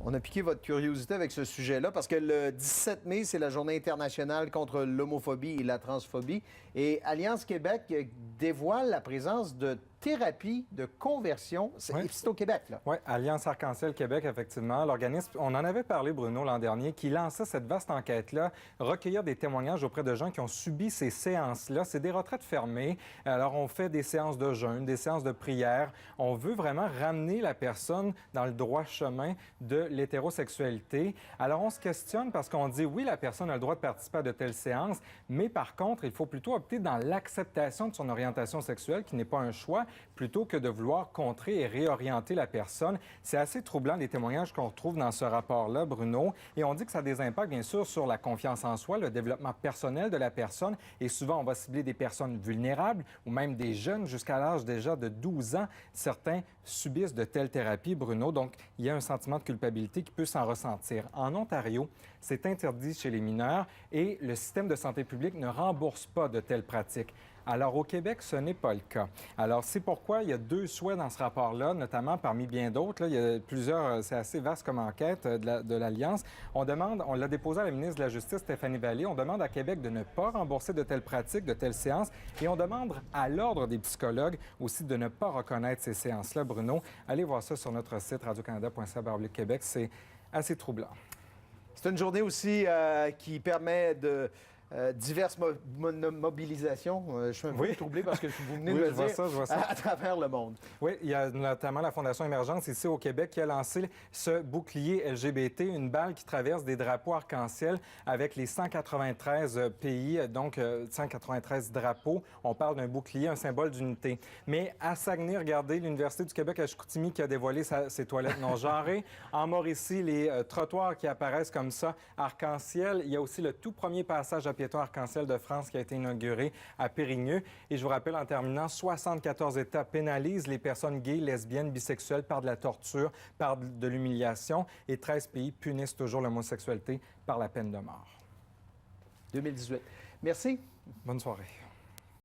On a piqué votre curiosité avec ce sujet-là parce que le 17 mai, c'est la Journée internationale contre l'homophobie et la transphobie. Et Alliance Québec dévoile la présence de thérapie de conversion. C'est au Québec, là. Oui, Alliance Arc-en-Ciel Québec, effectivement. L'organisme, on en avait parlé, Bruno, l'an dernier, qui lançait cette vaste enquête-là, recueillir des témoignages auprès de gens qui ont subi ces séances-là. C'est des retraites fermées. Alors, on fait des séances de jeûne, des séances de prière. On veut vraiment ramener la personne dans le droit chemin de l'hétérosexualité. Alors, on se questionne parce qu'on dit, oui, la personne a le droit de participer à de telles séances, mais par contre, il faut plutôt opter dans l'acceptation de son orientation sexuelle, qui n'est pas un choix, plutôt que de vouloir contrer et réorienter la personne. C'est assez troublant, les témoignages qu'on retrouve dans ce rapport-là, Bruno. Et on dit que ça a des impacts, bien sûr, sur la confiance en soi, le développement personnel de la personne. Et souvent, on va cibler des personnes vulnérables ou même des jeunes jusqu'à l'âge déjà de 12 ans. Certains subissent de telles thérapies, Bruno. Donc, il y a un sentiment de culpabilité qui peut s'en ressentir. En Ontario, c'est interdit chez les mineurs et le système de santé publique ne rembourse pas de telles pratiques. Alors, au Québec, ce n'est pas le cas. Alors, c'est pourquoi il y a deux souhaits dans ce rapport-là, notamment parmi bien d'autres. Il y a plusieurs, c'est assez vaste comme enquête de l'Alliance. On l'a déposé à la ministre de la Justice, Stéphanie Vallée, on demande à Québec de ne pas rembourser de telles pratiques, de telles séances, et on demande à l'Ordre des psychologues aussi de ne pas reconnaître ces séances-là, Bruno. Allez voir ça sur notre site radiocanada.ca/Québec, c'est assez troublant. C'est une journée aussi qui permet de diverses mobilisations. Je suis un peu troublé parce que vous venez de le dire à travers le monde. Oui, il y a notamment la Fondation Émergence ici au Québec qui a lancé ce bouclier LGBT, une balle qui traverse des drapeaux arc-en-ciel avec les 193 pays, donc 193 drapeaux. On parle d'un bouclier, un symbole d'unité. Mais à Saguenay, regardez, l'Université du Québec à Chicoutimi qui a dévoilé ses toilettes non genrées. En Mauricie, les trottoirs qui apparaissent comme ça, arc-en-ciel. Il y a aussi le tout premier passage à piétons arc-en-ciel de France qui a été inauguré à Périgneux. Et je vous rappelle, en terminant, 74 États pénalisent les personnes gays, lesbiennes, bisexuelles par de la torture, par de l'humiliation. Et 13 pays punissent toujours l'homosexualité par la peine de mort. 2018. Merci. Bonne soirée.